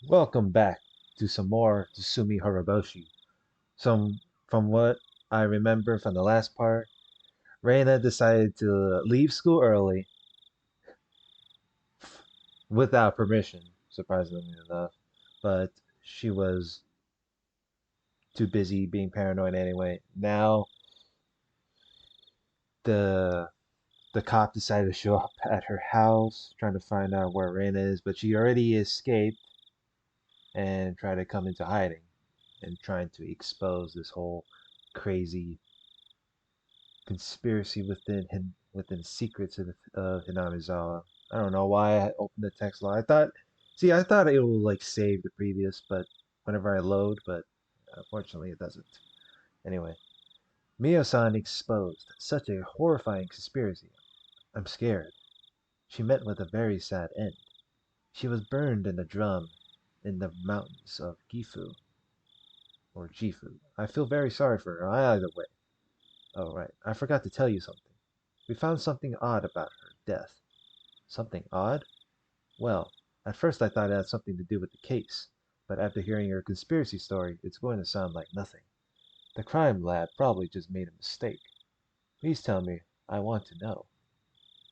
Welcome back to some more Tsumihoroboshi. Some from what I remember from the last part, Rena decided to leave school early without permission, surprisingly enough. But she was too busy being paranoid anyway. Now the the cop decided to show up at her house, trying to find out where Rena is, but she already escaped and tried to come into hiding and trying to expose this whole crazy conspiracy within secrets of Hinamizawa. I don't know why I opened the text log. I thought it will like save the previous, but whenever I load, but unfortunately it doesn't. Anyway, Mio-san exposed such a horrifying conspiracy. I'm scared. She met with a very sad end. She was burned in a drum in the mountains of Gifu or Jifu. I feel very sorry for her. Either way. Oh right, I forgot to tell you something. We found something odd about her death. Something odd? Well, at first I thought it had something to do with the case, but after hearing your conspiracy story, it's going to sound like nothing. The crime lab probably just made a mistake. Please tell me. I want to know.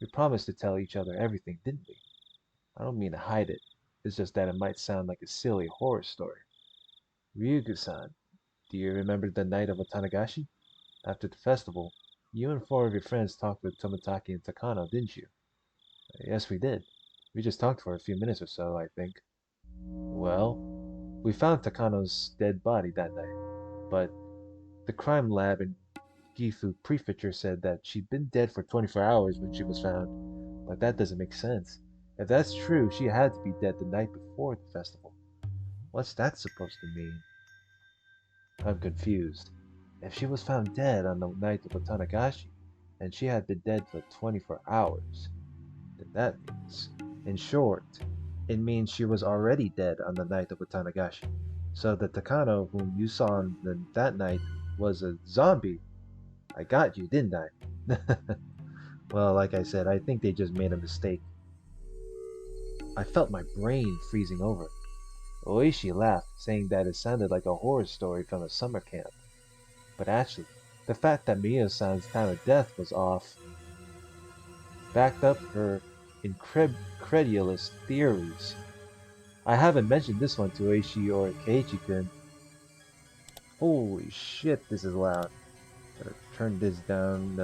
We promised to tell each other everything, didn't we? I don't mean to hide it. It's just that it might sound like a silly horror story. Ryugu-san, do you remember the night of Otanagashi? After the festival, you and four of your friends talked with Tomitaki and Takano, didn't you? Yes, we did. We just talked for a few minutes or so, I think. Well, we found Takano's dead body that night, but the crime lab in Gifu Prefecture said that she'd been dead for 24 hours when she was found. But that doesn't make sense. If that's true, she had to be dead the night before the festival. What's that supposed to mean? I'm confused. If she was found dead on the night of Otanagashi, and she had been dead for 24 hours, then that means, in short, it means she was already dead on the night of Otanagashi. So the Takano whom you saw on that night was a zombie. I got you, didn't I? Well, like I said, I think they just made a mistake. I felt my brain freezing over. Oishi laughed, saying that it sounded like a horror story from a summer camp. But actually, the fact that Mio-san's time of death was off backed up her incredulous theories. I haven't mentioned this one to Oishi or Keiichi-kun. Holy shit, this is loud. Gotta turn this down.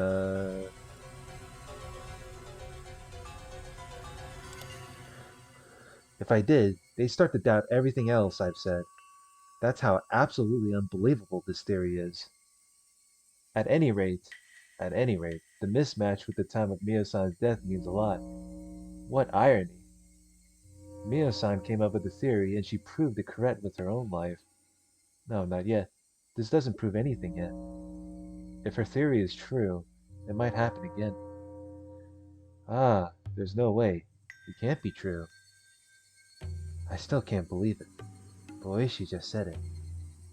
If I did, they start to doubt everything else I've said. That's how absolutely unbelievable this theory is. At any rate, at any rate, the mismatch with the time of Mio-san's death means a lot. What irony. Mio-san came up with the theory and she proved it correct with her own life. No, not yet. This doesn't prove anything yet. If her theory is true, it might happen again. Ah, there's no way. It can't be true. I still can't believe it. Boishi just said it.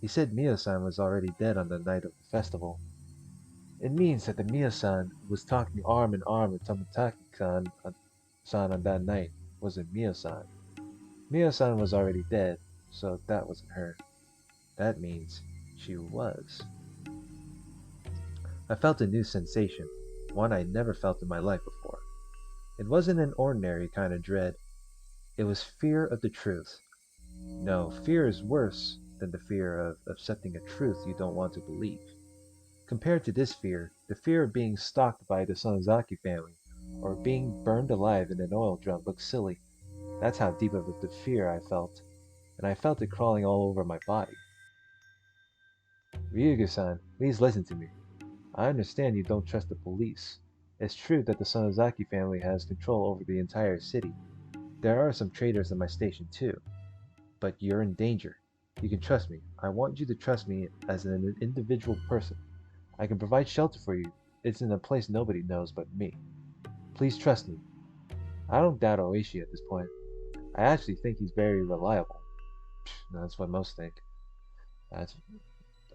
He said Mio-san was already dead on the night of the festival. It means that the Mio-san who was talking arm in arm with Tomitaki-san on that night wasn't Mio-san. Mio-san was already dead, so that wasn't her. That means she was. I felt a new sensation, one I'd never felt in my life before. It wasn't an ordinary kind of dread. It was fear of the truth. No, fear is worse than the fear of accepting a truth you don't want to believe. Compared to this fear, the fear of being stalked by the Sonozaki family, or being burned alive in an oil drum looks silly. That's how deep of the fear I felt, and I felt it crawling all over my body. Ryugu-san, please listen to me. I understand you don't trust the police. It's true that the Sonozaki family has control over the entire city. There are some traitors in my station too. But you're in danger. You can trust me. I want you to trust me as an individual person. I can provide shelter for you. It's in a place nobody knows but me. Please trust me. I don't doubt Oishi at this point. I actually think he's very reliable. That's what most think. That's,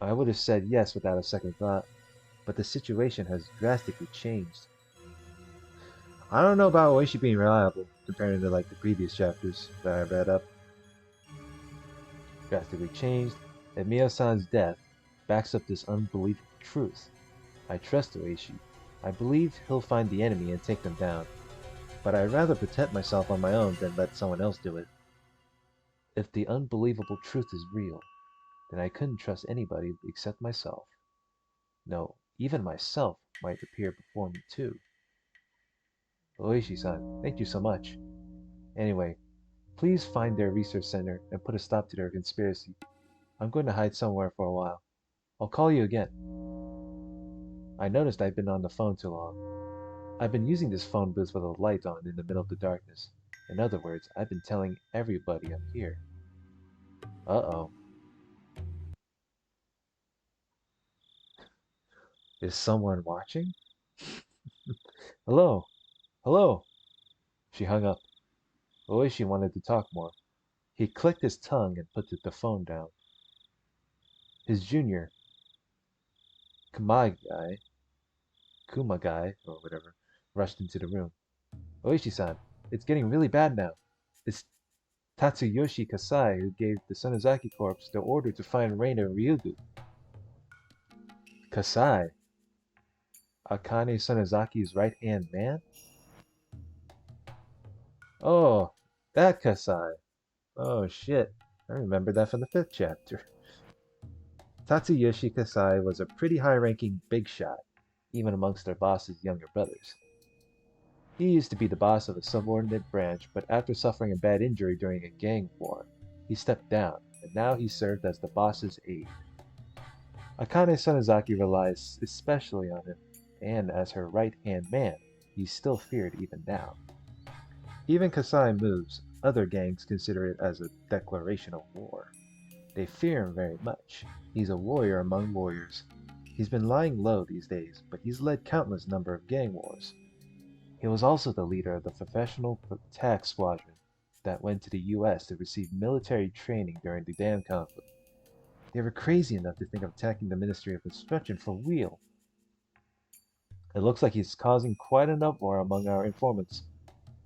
I would have said yes without a second thought, but the situation has drastically changed. I don't know about Oishi being reliable compared to like the previous chapters that I read up. drastically changed, that Mio-san's death backs up this unbelievable truth. I trust Oishi. I believe he'll find the enemy and take them down, but I'd rather protect myself on my own than let someone else do it. If the unbelievable truth is real, then I couldn't trust anybody except myself. No, even myself might appear before me too. Oishi-san, thank you so much. Anyway, please find their research center and put a stop to their conspiracy. I'm going to hide somewhere for a while. I'll call you again. I noticed I've been on the phone too long. I've been using this phone booth with a light on in the middle of the darkness. In other words, I've been telling everybody I'm here. Uh-oh. Is someone watching? Hello? Hello? She hung up. Oishi wanted to talk more. He clicked his tongue and put the phone down. His junior, Kumagai, Kumagai, or whatever, rushed into the room. Oishi-san, it's getting really bad now. It's Tatsuyoshi Kasai who gave the Sonozaki Corps the order to find Rena Ryugu. Kasai? Akane Sonozaki's right-hand man? Oh, that Kasai. Oh shit, I remember that from the 5th chapter. Tatsuyoshi Kasai was a pretty high-ranking big shot, even amongst their boss's younger brothers. He used to be the boss of a subordinate branch, but after suffering a bad injury during a gang war, he stepped down, and now he served as the boss's aide. Akane Sonozaki relies especially on him, and as her right-hand man, he's still feared even now. Even Kasai moves, other gangs consider it as a declaration of war. They fear him very much. He's a warrior among warriors. He's been lying low these days, but he's led countless number of gang wars. He was also the leader of the professional attack squadron that went to the US to receive military training during the Dam conflict. They were crazy enough to think of attacking the Ministry of Construction for real. It looks like he's causing quite an uproar among our informants.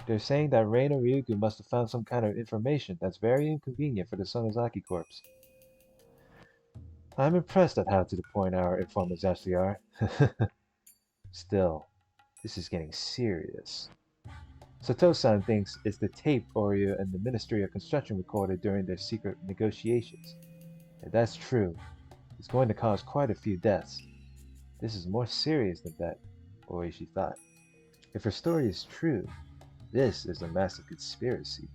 They're saying that Reina Ryugu must have found some kind of information that's very inconvenient for the Sonozaki Corps. I'm impressed at how to the point our informants actually are. Still, this is getting serious. Sato-san thinks it's the tape Oreo and the Ministry of Construction recorded during their secret negotiations. If that's true, it's going to cause quite a few deaths. This is more serious than that, Oishi thought. If her story is true, this is a massive conspiracy.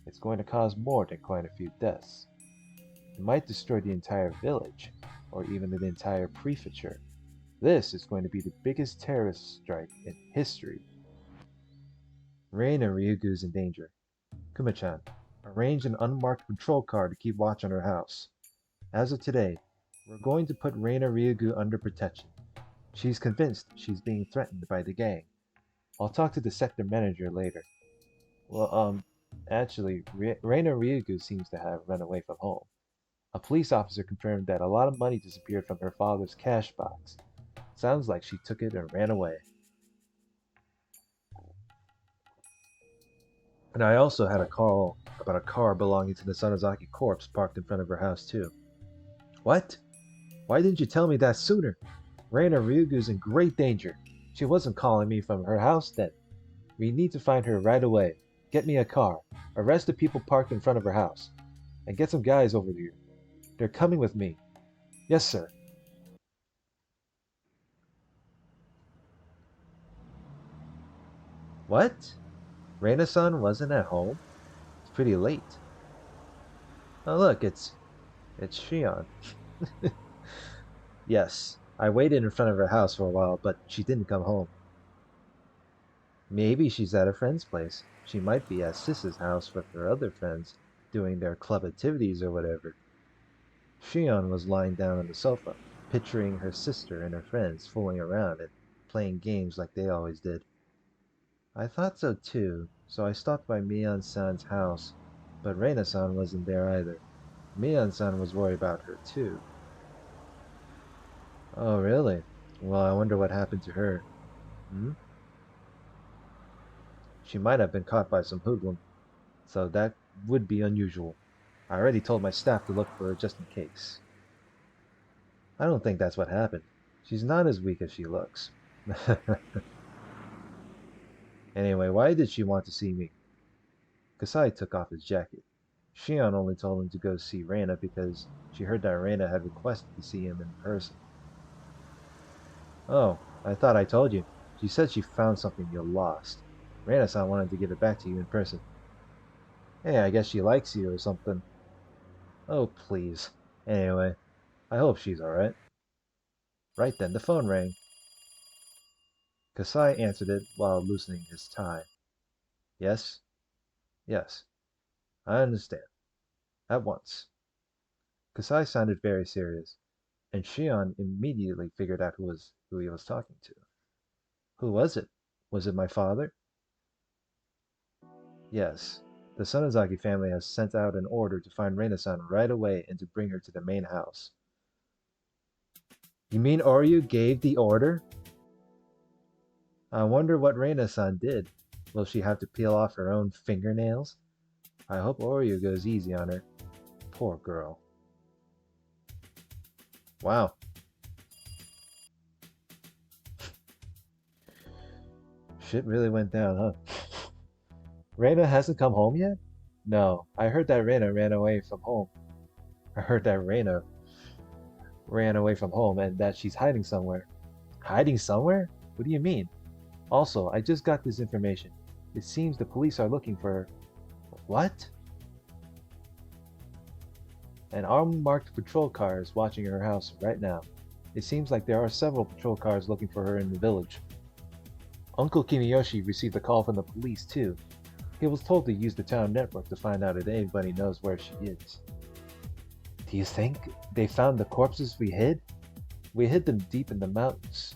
It's going to cause more than quite a few deaths. It might destroy the entire village, or even the entire prefecture. This is going to be the biggest terrorist strike in history. Reina Ryugu is in danger. Kuma-chan, arrange an unmarked patrol car to keep watch on her house. As of today, we're going to put Reina Ryugu under protection. She's convinced she's being threatened by the gang. I'll talk to the sector manager later. Well, actually, Reina Ryugu seems to have run away from home. A police officer confirmed that a lot of money disappeared from her father's cash box. Sounds like she took it and ran away. And I also had a call about a car belonging to the Sonozaki Corps parked in front of her house too. What? Why didn't you tell me that sooner? Reina Ryugu's in great danger. She wasn't calling me from her house then. We need to find her right away. Get me a car. Arrest the people parked in front of her house. And get some guys over here. They're coming with me. Yes, sir. What? Reina-san wasn't at home? It's pretty late. Oh look, it's Shion. Yes, I waited in front of her house for a while, but she didn't come home. Maybe she's at a friend's place. She might be at Sis's house with her other friends, doing their club activities or whatever. Shion was lying down on the sofa, picturing her sister and her friends fooling around and playing games like they always did. I thought so too, so I stopped by Mion-san's house, but Reina-san wasn't there either. Mion-san was worried about her too. Oh, really? Well, I wonder what happened to her. Hmm? She might have been caught by some hoodlum, so that would be unusual. I already told my staff to look for her just in case. I don't think that's what happened. She's not as weak as she looks. Anyway, why did she want to see me? Kasai took off his jacket. Shion only told him to go see Rena because she heard that Rena had requested to see him in person. Oh, I thought I told you. She said she found something you lost. Rena-san wanted to give it back to you in person. Hey, I guess she likes you or something. Oh, please. Anyway, I hope she's alright. Right then, the phone rang. Kasai answered it while loosening his tie. Yes? Yes. I understand. At once. Kasai sounded very serious, and Shion immediately figured out who he was talking to. Who was it? Was it my father? Yes. The Sonozaki family has sent out an order to find Rena-san right away and to bring her to the main house. You mean Oryu gave the order? I wonder what Rena-san did. Will she have to peel off her own fingernails? I hope Oryu goes easy on her. Poor girl. Wow. Shit really went down, huh? Rena hasn't come home yet? No, I heard that Rena ran away from home. I heard that Rena ran away from home and that she's hiding somewhere. Hiding somewhere? What do you mean? Also, I just got this information. It seems the police are looking for her. What? An unmarked patrol car is watching her house right now. It seems like there are several patrol cars looking for her in the village. Uncle Kimiyoshi received a call from the police too. He was told to use the town network to find out if anybody knows where she is. Do you think they found the corpses we hid? We hid them deep in the mountains.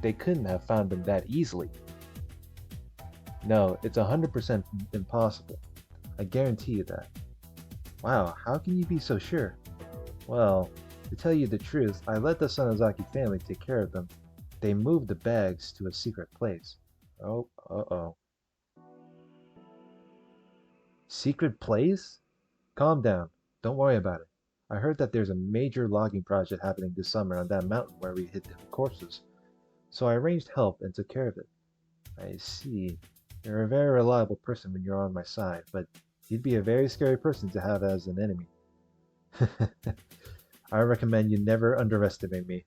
They couldn't have found them that easily. No, it's 100% impossible. I guarantee you that. Wow, how can you be so sure? Well, to tell you the truth, I let the Sonozaki family take care of them. They moved the bags to a secret place. Oh, uh-oh. Secret place? Calm down. Don't worry about it. I heard that there's a major logging project happening this summer on that mountain where we hid the corpses. So I arranged help and took care of it. I see. You're a very reliable person when you're on my side, but you'd be a very scary person to have as an enemy. I recommend you never underestimate me.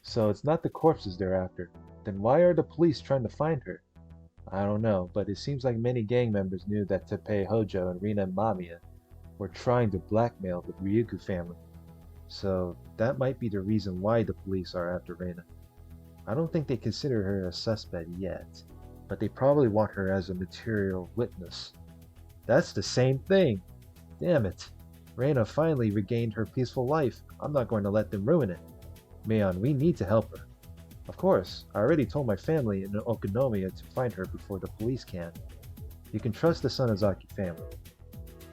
So it's not the corpses they're after. Then why are the police trying to find her? I don't know, but it seems like many gang members knew that Teppei Hojo and Rena and Mamiya were trying to blackmail the Ryugu family. So that might be the reason why the police are after Rena. I don't think they consider her a suspect yet, but they probably want her as a material witness. That's the same thing! Damn it! Rena finally regained her peaceful life. I'm not going to let them ruin it. Mion, we need to help her. Of course, I already told my family in Okonomiya to find her before the police can. You can trust the Sonozaki family.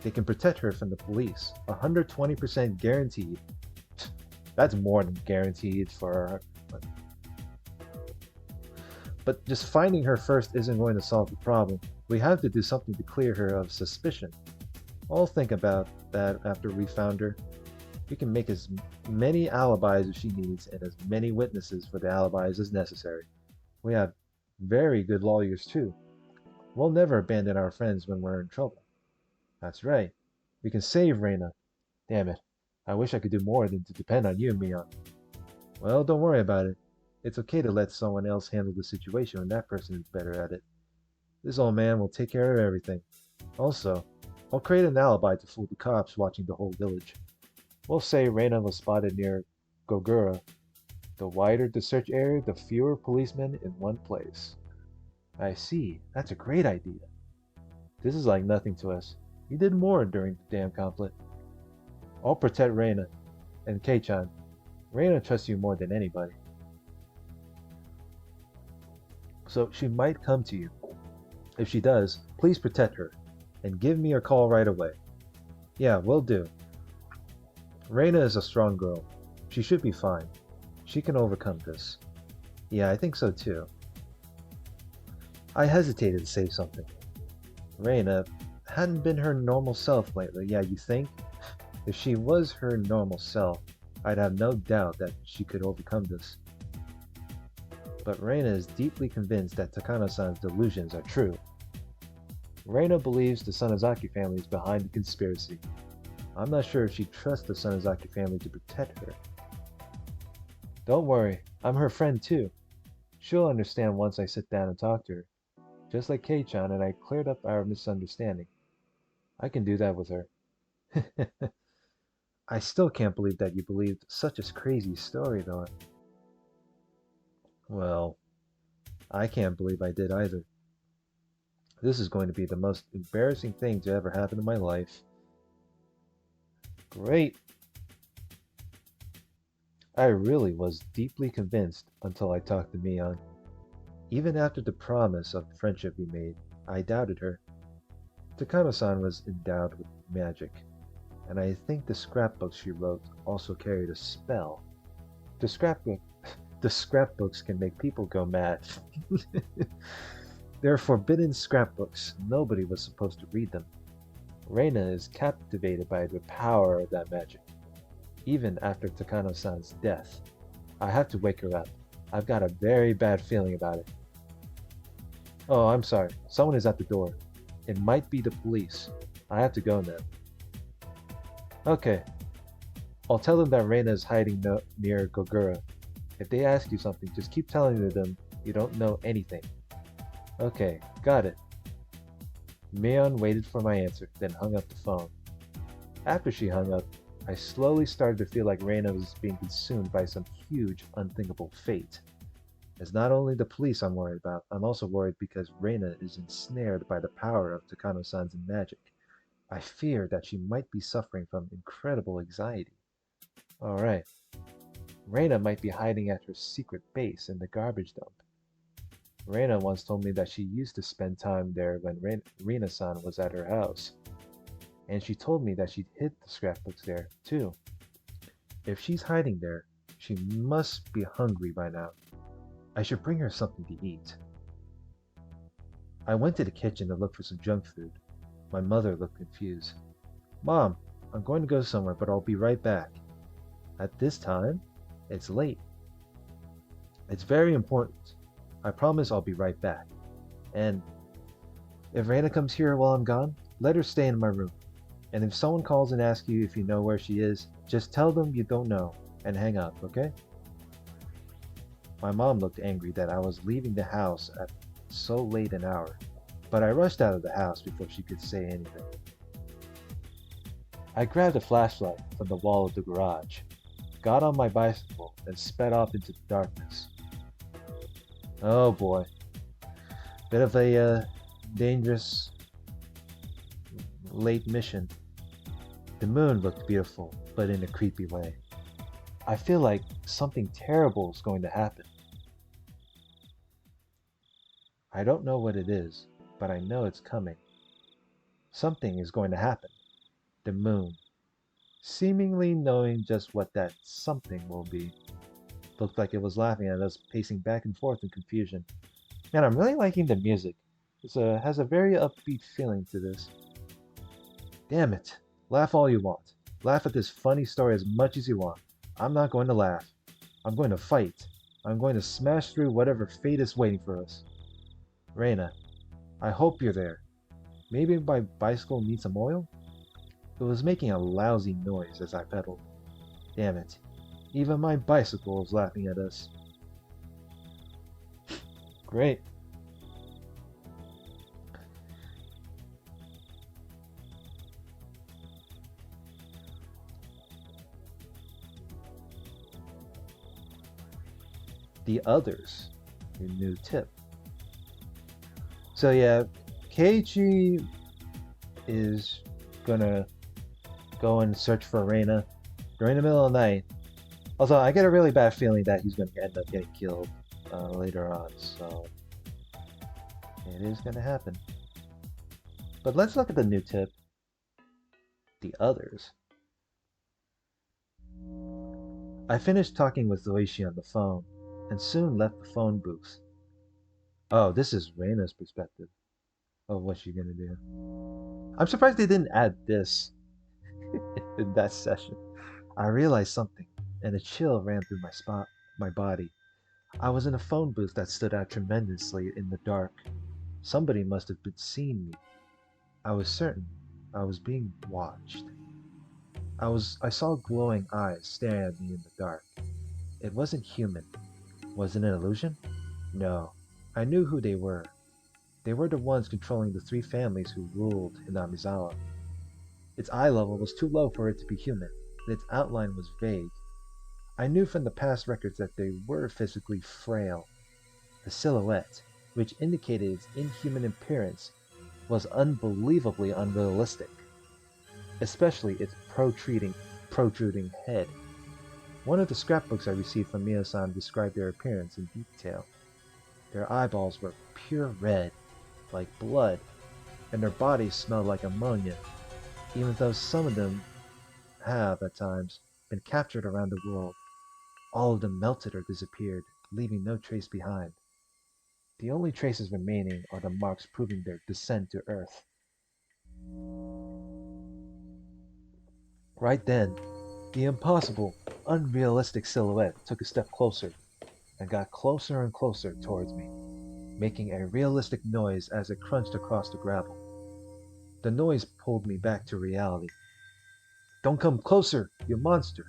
They can protect her from the police. 120% guaranteed. That's more than guaranteed for her. But just finding her first isn't going to solve the problem. We have to do something to clear her of suspicion. I'll think about that after we found her. We can make as many alibis as she needs and as many witnesses for the alibis as necessary. We have very good lawyers too. We'll never abandon our friends when we're in trouble. That's right. We can save Rena. Damn it. I wish I could do more than to depend on you, Mion. Well, don't worry about it. It's okay to let someone else handle the situation when that person is better at it. This old man will take care of everything. Also, I'll create an alibi to fool the cops watching the whole village. We'll say Rena was spotted near Gogura. The wider the search area, the fewer policemen in one place. I see. That's a great idea. This is like nothing to us. You did more during the damn conflict. I'll protect Rena. And Kei-chan, Rena trusts you more than anybody. So she might come to you. If she does, please protect her. And give me a call right away. Yeah, will do. Rena is a strong girl. She should be fine. She can overcome this. Yeah, I think so too. I hesitated to say something. Rena, hadn't been her normal self lately. Yeah, you think? If she was her normal self, I'd have no doubt that she could overcome this. But Rena is deeply convinced that Takano-san's delusions are true. Rena believes the Sonozaki family is behind the conspiracy. I'm not sure if she trusts the Sonozaki family to protect her. Don't worry, I'm her friend too. She'll understand once I sit down and talk to her. Just like Kei-chan and I cleared up our misunderstanding. I can do that with her. I still can't believe that you believed such a crazy story, though. Well, I can't believe I did either. This is going to be the most embarrassing thing to ever happen in my life. Great. I really was deeply convinced until I talked to Mion. Even after the promise of friendship we made, I doubted her. Takano-san was endowed with magic, and I think the scrapbooks she wrote also carried a spell. The scrapbook the scrapbooks can make people go mad. They're forbidden scrapbooks. Nobody was supposed to read them. Reina is captivated by the power of that magic. Even after Takano-san's death, I have to wake her up. I've got a very bad feeling about it. Oh, I'm sorry. Someone is at the door. It might be the police. I have to go now. Okay. I'll tell them that Reina is hiding near Gogura. If they ask you something, just keep telling them you don't know anything. Okay, got it. Mion waited for my answer, then hung up the phone. After she hung up, I slowly started to feel like Reina was being consumed by some huge, unthinkable fate. It's not only the police I'm worried about, I'm also worried because Reina is ensnared by the power of Takano-san's magic. I fear that she might be suffering from incredible anxiety. Alright. Reina might be hiding at her secret base in the garbage dump. Rena once told me that she used to spend time there when Rena-san was at her house. And she told me that she'd hid the scrapbooks there, too. If she's hiding there, she must be hungry by now. I should bring her something to eat. I went to the kitchen to look for some junk food. My mother looked confused. Mom, I'm going to go somewhere, but I'll be right back. At this time, it's late. It's very important. I promise I'll be right back. And if Rena comes here while I'm gone, let her stay in my room. And if someone calls and asks you if you know where she is, just tell them you don't know and hang up, okay? My mom looked angry that I was leaving the house at so late an hour, but I rushed out of the house before she could say anything. I grabbed a flashlight from the wall of the garage, got on my bicycle, and sped off into the darkness. Oh boy. Bit of a dangerous late mission. The moon looked beautiful, but in a creepy way. I feel like something terrible is going to happen. I don't know what it is, but I know it's coming. Something is going to happen. The moon. Seemingly knowing just what that something will be. Looked like it was laughing at us, pacing back and forth in confusion. And I'm really liking the music. It has a very upbeat feeling to this. Damn it. Laugh all you want. Laugh at this funny story as much as you want. I'm not going to laugh. I'm going to fight. I'm going to smash through whatever fate is waiting for us. Reina, I hope you're there. Maybe my bicycle needs some oil? It was making a lousy noise as I pedaled. Damn it. Even my bicycle is laughing at us. Great. The others. Your new tip. So yeah, Keiichi is gonna go and search for Reina during the middle of the night. Also, I get a really bad feeling that he's gonna end up getting killed later on, so it is gonna happen. But let's look at the new tip. The others. I finished talking with Zoichi on the phone, and soon left the phone booth. Oh, this is Reina's perspective of what she's gonna do. I'm surprised they didn't add this in that session. I realized something, and a chill ran through my body. I was in a phone booth that stood out tremendously in the dark. Somebody must have been seeing me. I was certain I was being watched. I saw glowing eyes staring at me in the dark. It wasn't human. Was it an illusion? No. I knew who they were. They were the ones controlling the three families who ruled Hinamizawa. Its eye level was too low for it to be human, and its outline was vague. I knew from the past records that they were physically frail. The silhouette, which indicated its inhuman appearance, was unbelievably unrealistic, especially its protruding head. One of the scrapbooks I received from Mio-san described their appearance in detail. Their eyeballs were pure red, like blood, and their bodies smelled like ammonia, even though some of them have, at times, been captured around the world. All of them melted or disappeared, leaving no trace behind. The only traces remaining are the marks proving their descent to Earth. Right then, the impossible, unrealistic silhouette took a step closer and got closer and closer towards me, making a realistic noise as it crunched across the gravel. The noise pulled me back to reality. Don't come closer, you monster!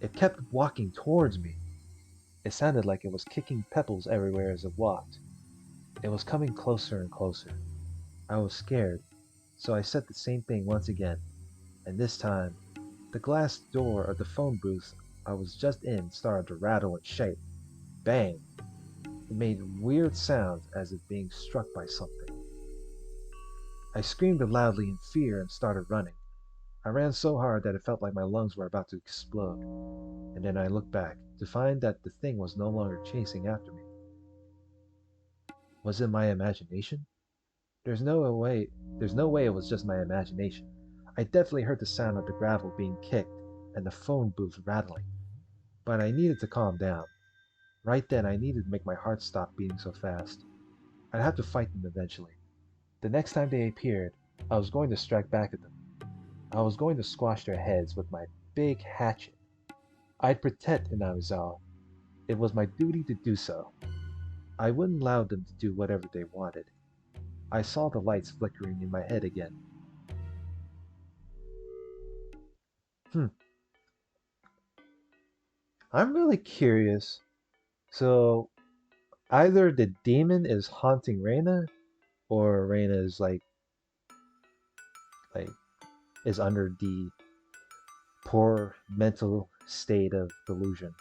It kept walking towards me. It sounded like it was kicking pebbles everywhere as it walked. It was coming closer and closer. I was scared, so I said the same thing once again, and this time, the glass door of the phone booth I was just in started to rattle and shake. Bang! It made weird sounds as if being struck by something. I screamed loudly in fear and started running. I ran so hard that it felt like my lungs were about to explode, and then I looked back to find that the thing was no longer chasing after me. Was it my imagination? There's no way there's no way it was just my imagination. I definitely heard the sound of the gravel being kicked and the phone booth rattling. But I needed to calm down. Right then I needed to make my heart stop beating so fast. I'd have to fight them eventually. The next time they appeared, I was going to strike back at them. I was going to squash their heads with my big hatchet. I'd protect Inamizawa. It was my duty to do so. I wouldn't allow them to do whatever they wanted. I saw the lights flickering in my head again. Hmm, I'm really curious. So, either the demon is haunting Rena, or Rena is like is under the poor mental state of delusion.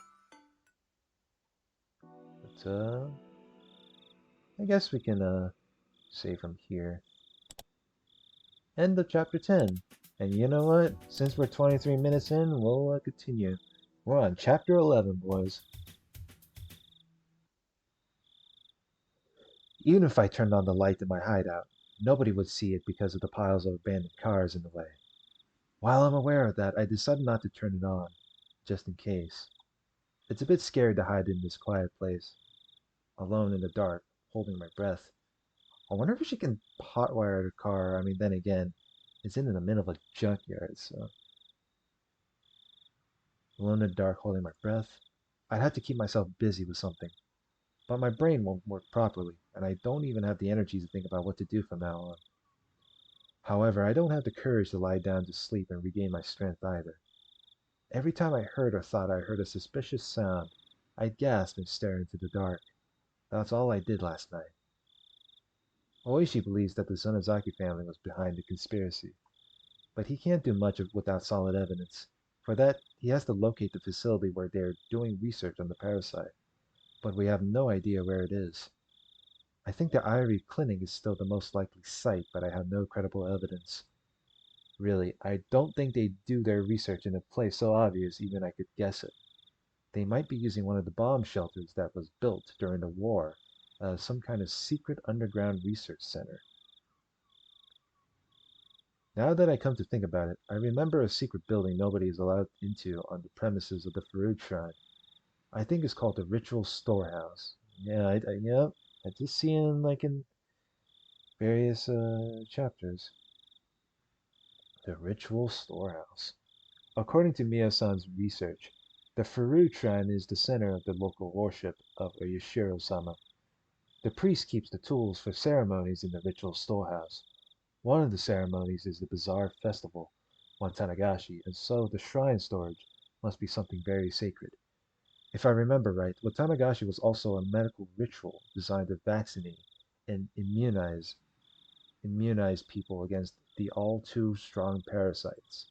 But I guess we can say from here. End of chapter 10. And you know what? Since we're 23 minutes in, we'll continue. We're on chapter 11, boys. Even if I turned on the light in my hideout, nobody would see it because of the piles of abandoned cars in the way. While I'm aware of that, I decided not to turn it on, just in case. It's a bit scary to hide in this quiet place, alone in the dark, holding my breath. I wonder if she can hotwire the car. I mean, then again, it's in the middle of a junkyard, so. Alone in the dark, holding my breath. I'd have to keep myself busy with something. But my brain won't work properly, and I don't even have the energy to think about what to do from now on. However, I don't have the courage to lie down to sleep and regain my strength either. Every time I heard or thought I heard a suspicious sound, I'd gasp and stare into the dark. That's all I did last night. Oishi believes that the Sonozaki family was behind the conspiracy, but he can't do much without solid evidence. For that, he has to locate the facility where they're doing research on the parasite, but we have no idea where it is. I think the Ivory Clinic is still the most likely site, but I have no credible evidence. Really, I don't think they do their research in a place so obvious even I could guess it. They might be using one of the bomb shelters that was built during the war as some kind of secret underground research center. Now that I come to think about it, I remember a secret building nobody is allowed into on the premises of the Farouk Shrine. I think it's called the Ritual Storehouse. Yeah, I just see it in various chapters. The ritual storehouse. According to Mio-san's research, the Furu shrine is the center of the local worship of Yashiro-sama. The priest keeps the tools for ceremonies in the ritual storehouse. One of the ceremonies is the bizarre festival, Watanagashi, and so the shrine storage must be something very sacred. If I remember right, Watanagashi was also a medical ritual designed to vaccinate and immunize people against the all too strong parasites.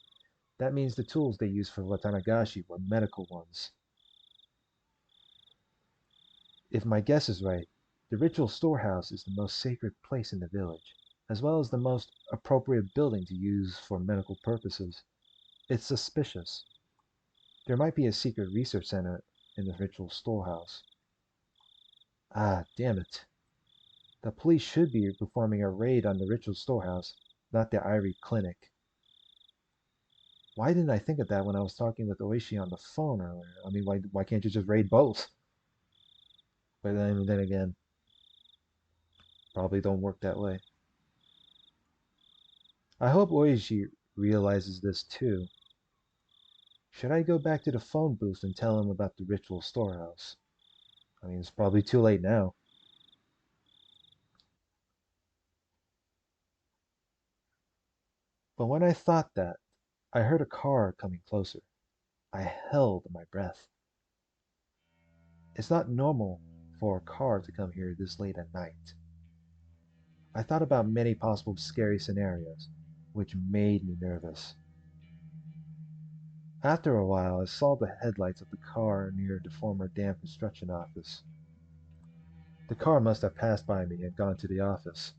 That means the tools they used for Watanagashi were medical ones. If my guess is right, the ritual storehouse is the most sacred place in the village, as well as the most appropriate building to use for medical purposes. It's suspicious. There might be a secret research center in the ritual storehouse. Ah, damn it. The police should be performing a raid on the ritual storehouse, not the Irie clinic. Why didn't I think of that when I was talking with Oishi on the phone earlier? I mean, why can't you just raid both? But then again, probably don't work that way. I hope Oishi realizes this too. Should I go back to the phone booth and tell him about the ritual storehouse? I mean, it's probably too late now. But when I thought that, I heard a car coming closer. I held my breath. It's not normal for a car to come here this late at night. I thought about many possible scary scenarios, which made me nervous. After a while, I saw the headlights of the car near the former dam construction office. The car must have passed by me and gone to the office,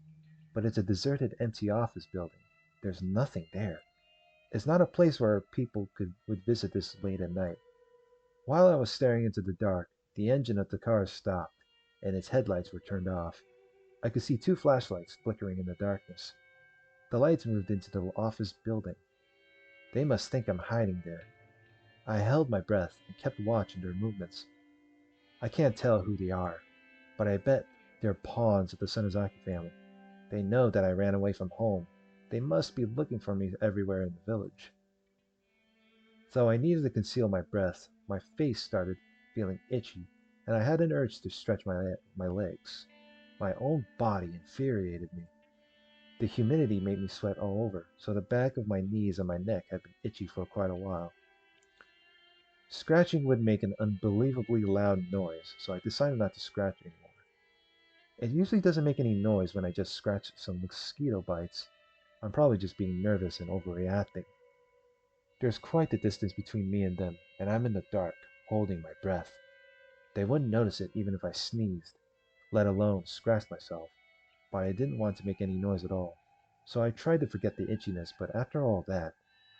but it's a deserted, empty office building. There's nothing there. It's not a place where people would visit this late at night. While I was staring into the dark, the engine of the car stopped, and its headlights were turned off. I could see two flashlights flickering in the darkness. The lights moved into the office building. They must think I'm hiding there. I held my breath and kept watch on their movements. I can't tell who they are, but I bet they're pawns of the Sonozaki family. They know that I ran away from home. They must be looking for me everywhere in the village. Though I needed to conceal my breath, my face started feeling itchy, and I had an urge to stretch my legs. My own body infuriated me. The humidity made me sweat all over, so the back of my knees and my neck had been itchy for quite a while. Scratching would make an unbelievably loud noise, so I decided not to scratch anymore. It usually doesn't make any noise when I just scratch some mosquito bites. I'm probably just being nervous and overreacting. There's quite the distance between me and them, and I'm in the dark, holding my breath. They wouldn't notice it even if I sneezed, let alone scratched myself, but I didn't want to make any noise at all. So I tried to forget the itchiness, but after all that,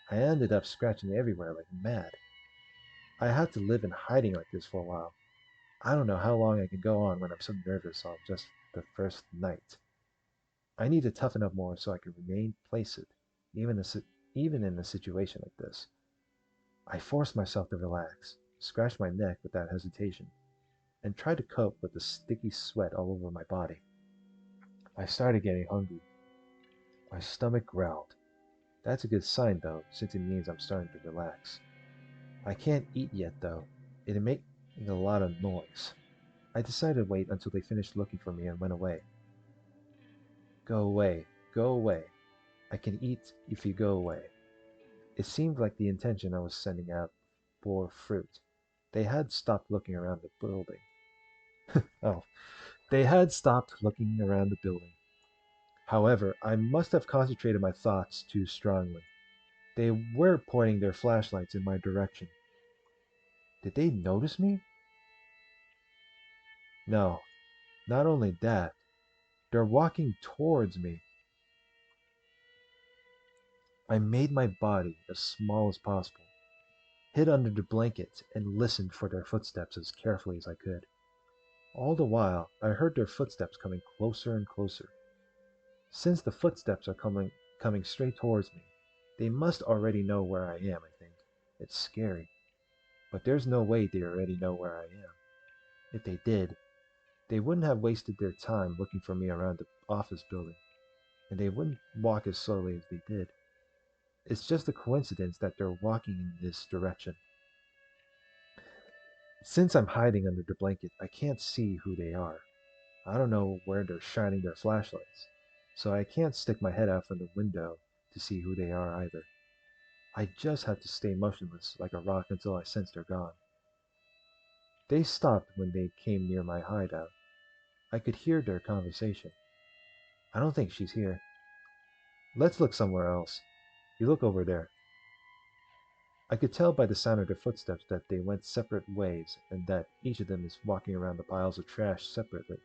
I ended up scratching everywhere like mad. I had to live in hiding like this for a while. I don't know how long I can go on when I'm so nervous on just the first night. I need to toughen up more so I can remain placid, even, even in a situation like this. I forced myself to relax, scratched my neck without hesitation, and tried to cope with the sticky sweat all over my body. I started getting hungry. My stomach growled. That's a good sign though, since it means I'm starting to relax. I can't eat yet though. It'd make a lot of noise. I decided to wait until they finished looking for me and went away. Go away, go away. I can eat if you go away. It seemed like the intention I was sending out bore fruit. They had stopped looking around the building. Oh, they had stopped looking around the building. However, I must have concentrated my thoughts too strongly. They were pointing their flashlights in my direction. Did they notice me? No, not only that, they're walking towards me. I made my body as small as possible, hid under the blanket, and listened for their footsteps as carefully as I could. All the while, I heard their footsteps coming closer and closer. Since the footsteps are coming straight towards me, they must already know where I am, I think. It's scary, but there's no way they already know where I am. If they did, they wouldn't have wasted their time looking for me around the office building, and they wouldn't walk as slowly as they did. It's just a coincidence that they're walking in this direction. Since I'm hiding under the blanket, I can't see who they are. I don't know where they're shining their flashlights, so I can't stick my head out from the window to see who they are either. I just have to stay motionless like a rock until I sense they're gone. They stopped when they came near my hideout. I could hear their conversation. I don't think she's here. Let's look somewhere else. You look over there. I could tell by the sound of their footsteps that they went separate ways and that each of them is walking around the piles of trash separately.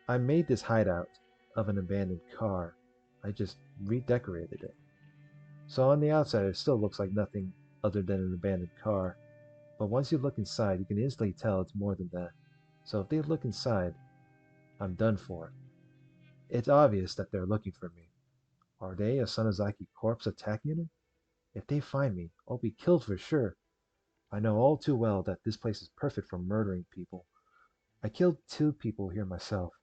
I made this hideout of an abandoned car. I just redecorated it. So on the outside, it still looks like nothing other than an abandoned car. But once you look inside, you can instantly tell it's more than that. So if they look inside, I'm done for. It's obvious that they're looking for me. Are they a Sonozaki corpse attacking them? If they find me, I'll be killed for sure. I know all too well that this place is perfect for murdering people. I killed 2 people here myself.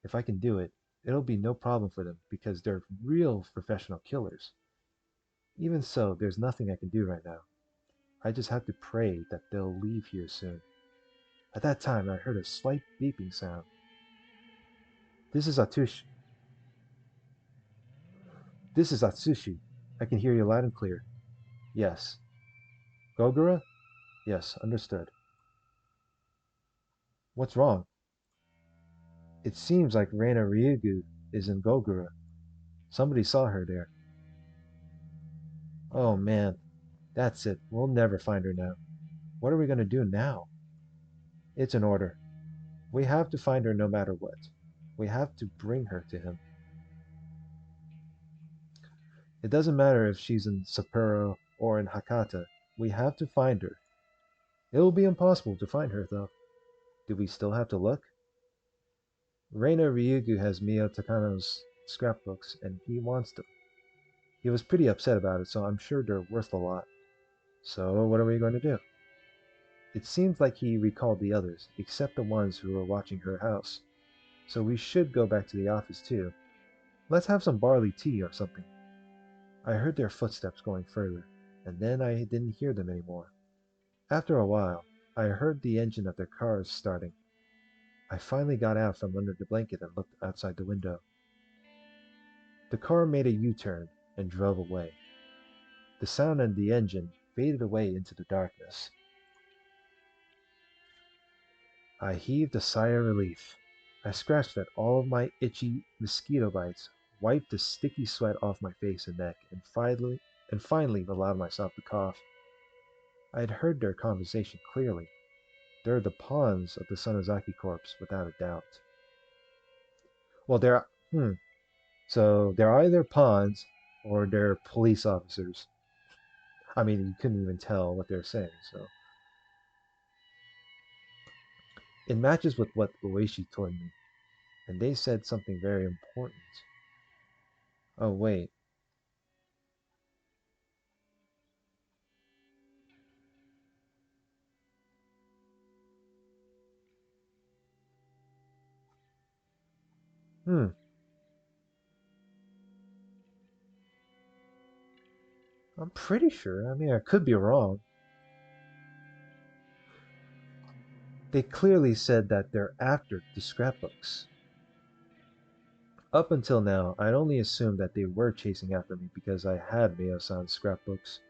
If I can do it, it'll be no problem for them because they're real professional killers. Even so, there's nothing I can do right now. I just have to pray that they'll leave here soon. At that time, I heard a slight beeping sound. This is Atush. This is Atsushi. I can hear you loud and clear. Yes. Gogura? Yes, understood. What's wrong? It seems like Rena Ryugu is in Gogura. Somebody saw her there. Oh man, that's it. We'll never find her now. What are we going to do now? It's an order. We have to find her no matter what. We have to bring her to him. It doesn't matter if she's in Sapporo or in Hakata. We have to find her. It will be impossible to find her, though. Do we still have to look? Reina Ryugu has Mio Takano's scrapbooks, and he wants them. He was pretty upset about it, so I'm sure they're worth a lot. So, what are we going to do? It seems like he recalled the others, except the ones who were watching her house. So we should go back to the office too. Let's have some barley tea or something. I heard their footsteps going further, and then I didn't hear them anymore. After a while, I heard the engine of their cars starting. I finally got out from under the blanket and looked outside the window. The car made a U-turn and drove away. The sound of the engine faded away into the darkness. I heaved a sigh of relief. I scratched at all of my itchy mosquito bites, wiped the sticky sweat off my face and neck, and finally allowed myself to cough. I had heard their conversation clearly. They're the pawns of the Sonozaki corpse, without a doubt. Well, so they're either pawns or they're police officers. I mean, you couldn't even tell what they're saying, so. It matches with what Ueshi told me, and they said something very important. Oh, wait. Hmm, I'm pretty sure. I mean, I could be wrong. They clearly said that they're after the scrapbooks. Up until now, I'd only assumed that they were chasing after me because I had Mio-san's scrapbooks.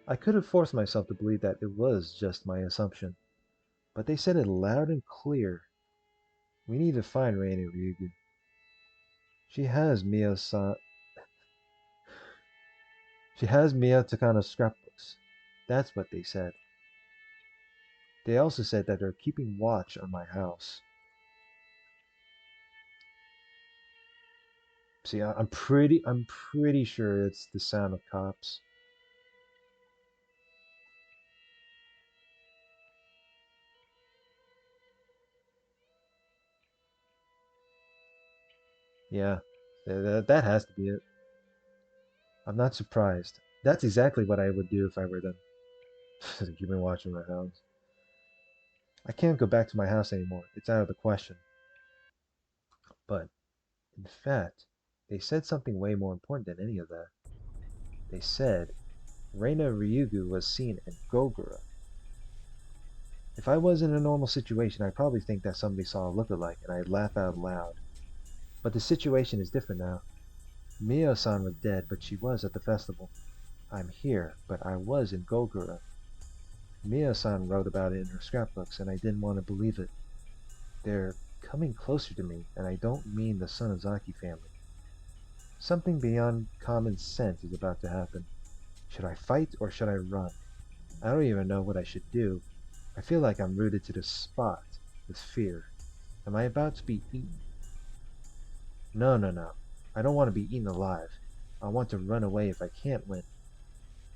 I could have forced myself to believe that it was just my assumption, but they said it loud and clear. We need to find Reina Ryugu. She has Mio-san. She has Mio Takano's scrapbooks. That's what they said. They also said that they're keeping watch on my house. See, I'm pretty sure it's the sound of cops. Yeah, that has to be it. I'm not surprised. That's exactly what I would do if I were them. You've been watching my house. I can't go back to my house anymore. It's out of the question. But, in fact, they said something way more important than any of that. They said Rena Ryugu was seen in Gogura. If I was in a normal situation, I'd probably think that somebody saw a look-alike and I'd laugh out loud. But the situation is different now. Mio-san was dead, but she was at the festival. I'm here, but I was in Gogura. Mio-san wrote about it in her scrapbooks, and I didn't want to believe it. They're coming closer to me, and I don't mean the Sonozaki family. Something beyond common sense is about to happen. Should I fight or should I run? I don't even know what I should do. I feel like I'm rooted to the spot with fear. Am I about to be eaten? No, no, no. I don't want to be eaten alive. I want to run away if I can't win.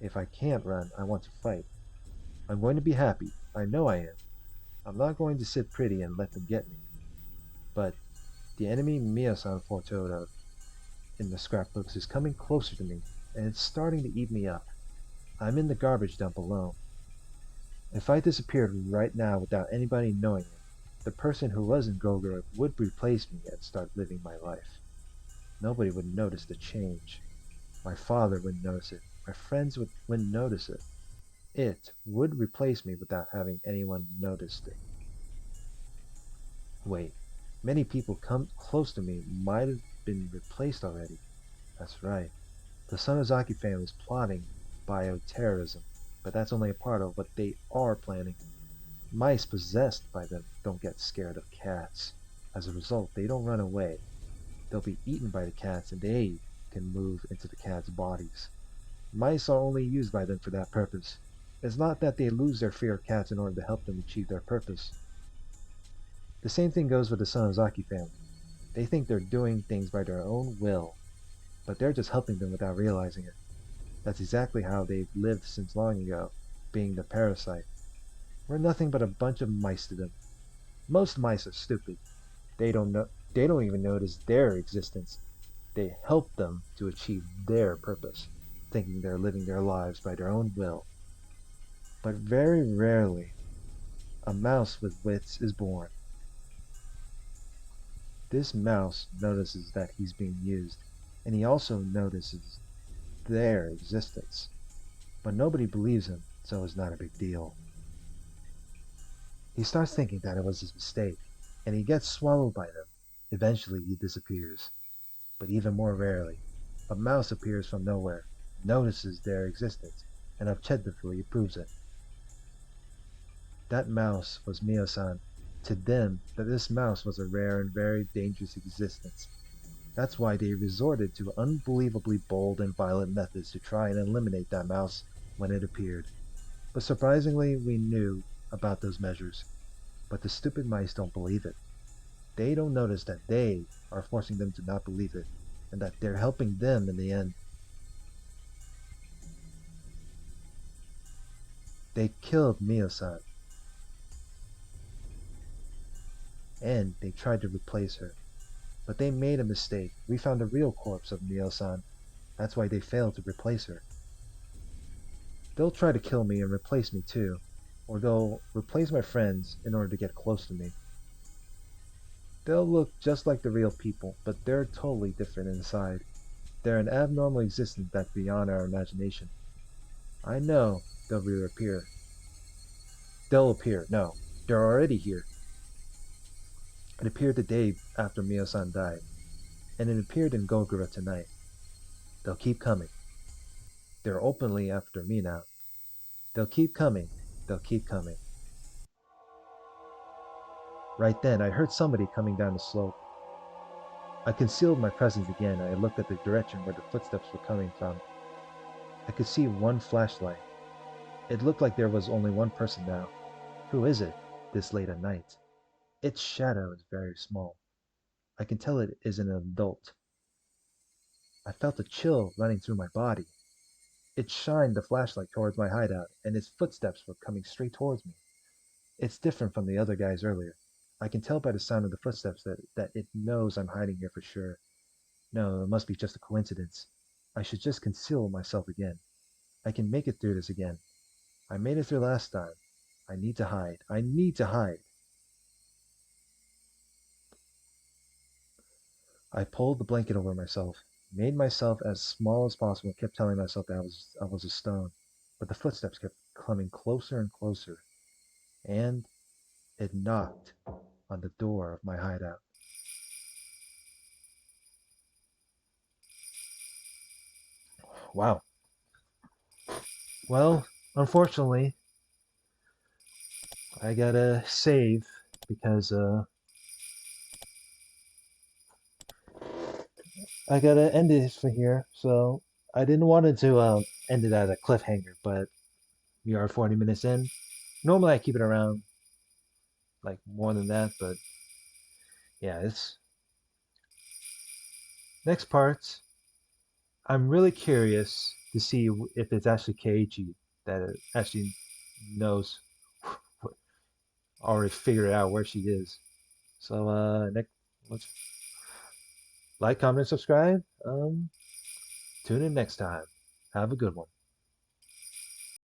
If I can't run, I want to fight. I'm going to be happy. I know I am. I'm not going to sit pretty and let them get me. But the enemy Mio-san foretold of in the scrapbooks is coming closer to me, and it's starting to eat me up. I'm in the garbage dump alone. If I disappeared right now without anybody knowing it, the person who was in Gogura would replace me and start living my life. Nobody would notice the change. My father wouldn't notice it. My friends wouldn't notice it. It would replace me without having anyone notice it. Wait, many people come close to me might have been replaced already. That's right. The Sonozaki family is plotting bioterrorism, but that's only a part of what they are planning. Mice possessed by them don't get scared of cats. As a result, they don't run away. They'll be eaten by the cats and they can move into the cats' bodies. Mice are only used by them for that purpose. It's not that they lose their fear of cats in order to help them achieve their purpose. The same thing goes with the Sonozaki family. They think they're doing things by their own will, but they're just helping them without realizing it. That's exactly how they've lived since long ago, being the parasite. We're nothing but a bunch of mice to them. Most mice are stupid. They don't even notice their existence. They help them to achieve their purpose, thinking they're living their lives by their own will. But very rarely, a mouse with wits is born. This mouse notices that he's being used, and he also notices their existence. But nobody believes him, so it's not a big deal. He starts thinking that it was his mistake, and he gets swallowed by them. Eventually, he disappears. But even more rarely, a mouse appears from nowhere, notices their existence, and objectively proves it. That mouse was Mio-san. To them, that this mouse was a rare and very dangerous existence. That's why they resorted to unbelievably bold and violent methods to try and eliminate that mouse when it appeared. But surprisingly, we knew about those measures. But the stupid mice don't believe it. They don't notice that they are forcing them to not believe it, and that they're helping them in the end. They killed Mio-san, and they tried to replace her. But they made a mistake. We found the real corpse of Mio-san. That's why they failed to replace her. They'll try to kill me and replace me too. Or they'll replace my friends in order to get close to me. They'll look just like the real people, but they're totally different inside. They're an abnormal existence that's beyond our imagination. I know they'll reappear. They'll appear. No, they're already here. It appeared the day after Mio-san died, and it appeared in Gogura tonight. They'll keep coming. They're openly after me now. They'll keep coming. They'll keep coming. Right then, I heard somebody coming down the slope. I concealed my presence again. I looked at the direction where the footsteps were coming from. I could see one flashlight. It looked like there was only one person now. Who is it, this late at night? Its shadow is very small. I can tell it is an adult. I felt a chill running through my body. It shined the flashlight towards my hideout, and its footsteps were coming straight towards me. It's different from the other guys earlier. I can tell by the sound of the footsteps that it knows I'm hiding here for sure. No, it must be just a coincidence. I should just conceal myself again. I can make it through this again. I made it through last time. I need to hide. I need to hide. I pulled the blanket over myself. Made myself as small as possible, kept telling myself that I was a stone. But the footsteps kept coming closer and closer, and it knocked on the door of my hideout. Wow. Well, unfortunately, I gotta save because I gotta end it for here. So I didn't want it to end it at a cliffhanger, but we are 40 minutes in. Normally I keep it around like more than that, but yeah, it's next part. I'm really curious to see if it's actually Keiichi that it actually knows, already figured out where she is. So next, let's like, comment, subscribe. Tune in next time. Have a good one.